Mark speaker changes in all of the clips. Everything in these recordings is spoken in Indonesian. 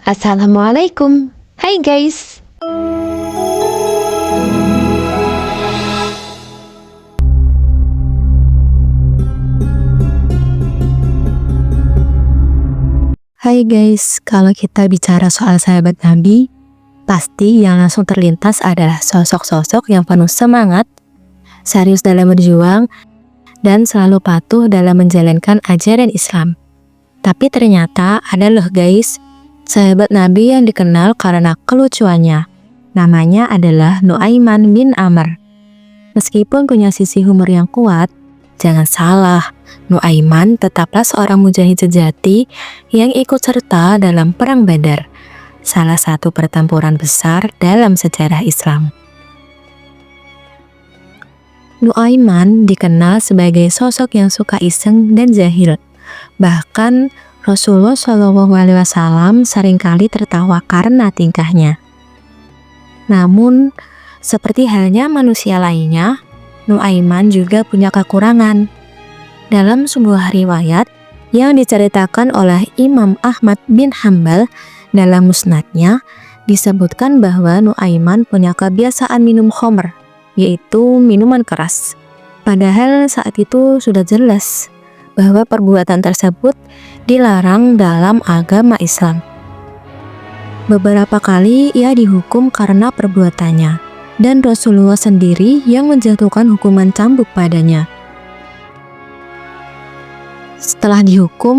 Speaker 1: Assalamualaikum. Hai guys.
Speaker 2: Hai guys, kalau kita bicara soal sahabat Nabi, pasti yang langsung terlintas adalah sosok-sosok yang penuh semangat, serius dalam berjuang, dan selalu patuh dalam menjalankan ajaran Islam. Tapi ternyata ada loh guys, sahabat Nabi yang dikenal karena kelucuannya. Namanya adalah Nuaiman bin Amr. Meskipun punya sisi humor yang kuat, jangan salah, Nuaiman tetaplah seorang mujahid sejati yang ikut serta dalam Perang Badar, salah satu pertempuran besar dalam sejarah Islam. Nuaiman dikenal sebagai sosok yang suka iseng dan jahil. Bahkan Rasulullah SAW seringkali tertawa karena tingkahnya. Namun, seperti halnya manusia lainnya, Nuaiman juga punya kekurangan. Dalam sebuah riwayat yang diceritakan oleh Imam Ahmad bin Hambal dalam musnadnya, disebutkan bahwa Nuaiman punya kebiasaan minum khamr, yaitu minuman keras. Padahal saat itu sudah jelas bahwa perbuatan tersebut dilarang dalam agama Islam. Beberapa kali ia dihukum karena perbuatannya, dan Rasulullah sendiri yang menjatuhkan hukuman cambuk padanya. Setelah dihukum,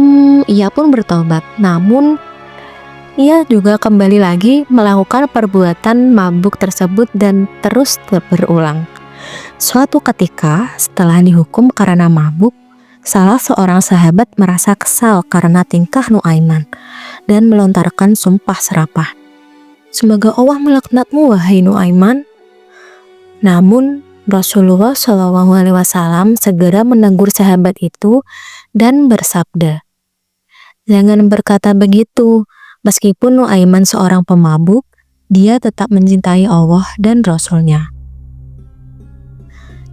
Speaker 2: ia pun bertobat. Namun, ia juga kembali lagi melakukan perbuatan mabuk tersebut dan terus berulang. Suatu ketika, setelah dihukum karena mabuk, salah seorang sahabat merasa kesal karena tingkah Nuaiman dan melontarkan sumpah serapah. "Semoga Allah melaknatmu, wahai Nuaiman." Namun, Rasulullah SAW segera menegur sahabat itu dan bersabda, "Jangan berkata begitu. Meskipun Nuaiman seorang pemabuk, dia tetap mencintai Allah dan Rasul-Nya."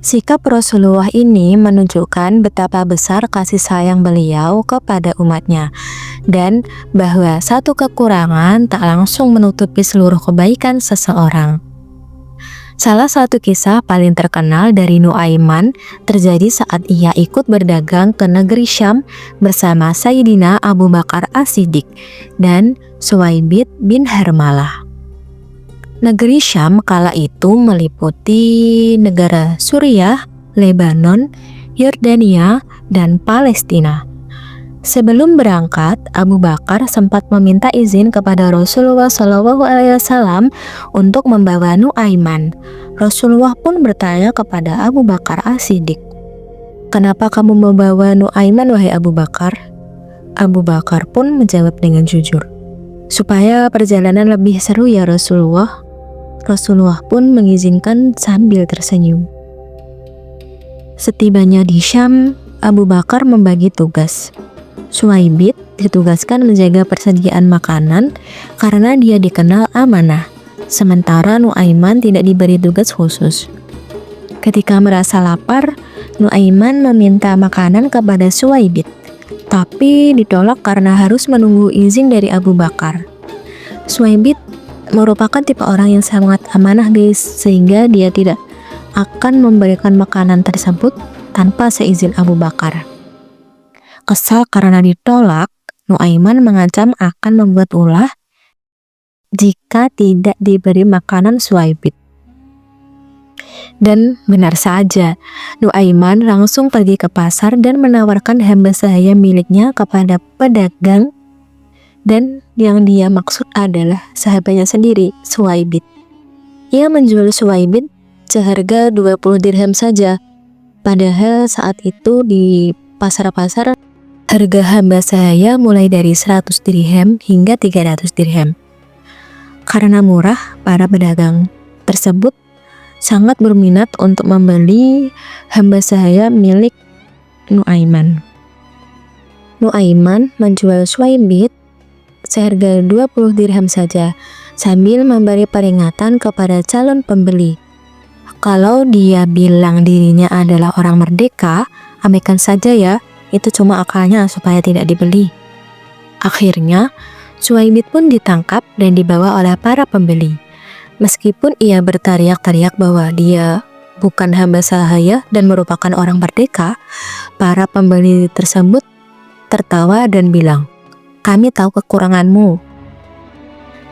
Speaker 2: Sikap Rasulullah ini menunjukkan betapa besar kasih sayang beliau kepada umatnya, dan bahwa satu kekurangan tak langsung menutupi seluruh kebaikan seseorang. Salah satu kisah paling terkenal dari Nuaiman terjadi saat ia ikut berdagang ke negeri Syam bersama Sayyidina Abu Bakar As-Siddiq dan Suwaibid bin Harmalah. Negeri Syam kala itu meliputi negara Suriah, Lebanon, Yordania, dan Palestina. Sebelum berangkat, Abu Bakar sempat meminta izin kepada Rasulullah SAW untuk membawa Nuaiman. Rasulullah pun bertanya kepada Abu Bakar As-Siddiq, "Kenapa kamu membawa Nuaiman, wahai Abu Bakar?" Abu Bakar pun menjawab dengan jujur, "Supaya perjalanan lebih seru ya Rasulullah." Rasulullah pun mengizinkan sambil tersenyum. Setibanya di Syam, Abu Bakar membagi tugas. Suwaibid ditugaskan menjaga persediaan makanan karena dia dikenal amanah, sementara Nuaiman tidak diberi tugas khusus. Ketika merasa lapar, Nuaiman meminta makanan kepada Suwaibid, tapi ditolak karena harus menunggu izin dari Abu Bakar. Suwaibid merupakan tipe orang yang sangat amanah guys, sehingga dia tidak akan memberikan makanan tersebut tanpa seizin Abu Bakar. Kesal karena ditolak, Nuaiman mengancam akan membuat ulah jika tidak diberi makanan Suwaibid. Dan benar saja, Nuaiman langsung pergi ke pasar dan menawarkan hamba sahaya miliknya kepada pedagang, dan yang dia maksud adalah sahabatnya sendiri, Suwaibid. Ia menjual Suwaibid seharga 20 dirham saja, padahal saat itu di pasar-pasar harga hamba sahaya mulai dari 100 dirham hingga 300 dirham. Karena murah, para pedagang tersebut sangat berminat untuk membeli hamba sahaya milik Nuaiman. Nuaiman menjual Suwaibid seharga 20 dirham saja, sambil memberi peringatan kepada calon pembeli. Kalau dia bilang dirinya adalah orang merdeka, abaikan saja ya, itu cuma akalnya supaya tidak dibeli. Akhirnya, Suwaibit pun ditangkap dan dibawa oleh para pembeli. Meskipun ia berteriak-teriak bahwa dia bukan hamba sahaya dan merupakan orang merdeka, para pembeli tersebut tertawa dan bilang, "Kami tahu kekuranganmu."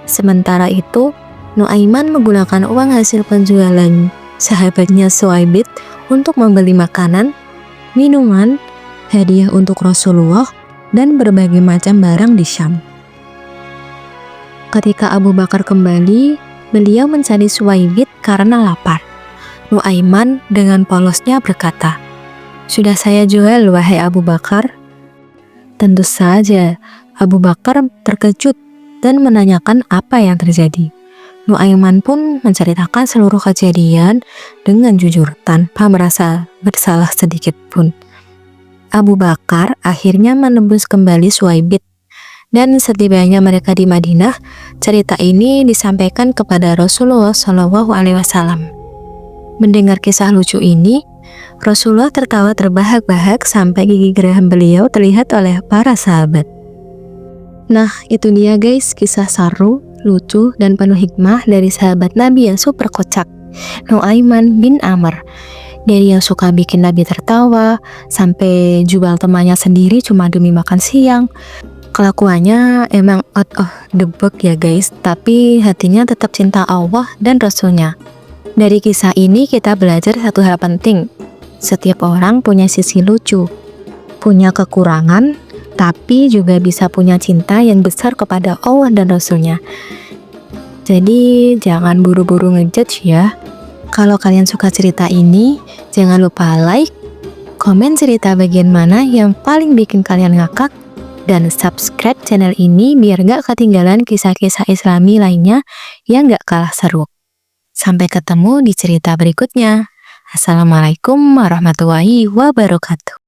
Speaker 2: Sementara itu, Nuaiman menggunakan uang hasil penjualan sahabatnya Suwaibit untuk membeli makanan, minuman, hadiah untuk Rasulullah, dan berbagai macam barang di Syam. Ketika Abu Bakar kembali, beliau mencari Suwaibit karena lapar. Nuaiman dengan polosnya berkata, "Sudah saya jual, wahai Abu Bakar." Tentu saja, Abu Bakar terkejut dan menanyakan apa yang terjadi. Nuaiman pun menceritakan seluruh kejadian dengan jujur tanpa merasa bersalah sedikit pun. Abu Bakar akhirnya menembus kembali Suwaibit, dan setibanya mereka di Madinah, cerita ini disampaikan kepada Rasulullah SAW. Mendengar kisah lucu ini, Rasulullah tertawa terbahak-bahak sampai gigi geraham beliau terlihat oleh para sahabat. Nah, itu dia guys, kisah seru, lucu, dan penuh hikmah dari sahabat Nabi yang super kocak, Nuaiman bin Amr. Dari yang suka bikin Nabi tertawa, sampai jual temannya sendiri cuma demi makan siang. Kelakuannya emang out of the box ya guys, tapi hatinya tetap cinta Allah dan Rasulnya. Dari kisah ini kita belajar satu hal penting. Setiap orang punya sisi lucu, punya kekurangan, tapi juga bisa punya cinta yang besar kepada Allah dan Rasulnya. Jadi jangan buru-buru ngejudge ya. Kalau kalian suka cerita ini, jangan lupa like, komen cerita bagian mana yang paling bikin kalian ngakak, dan subscribe channel ini biar gak ketinggalan kisah-kisah Islami lainnya yang gak kalah seru. Sampai ketemu di cerita berikutnya. Assalamualaikum warahmatullahi wabarakatuh.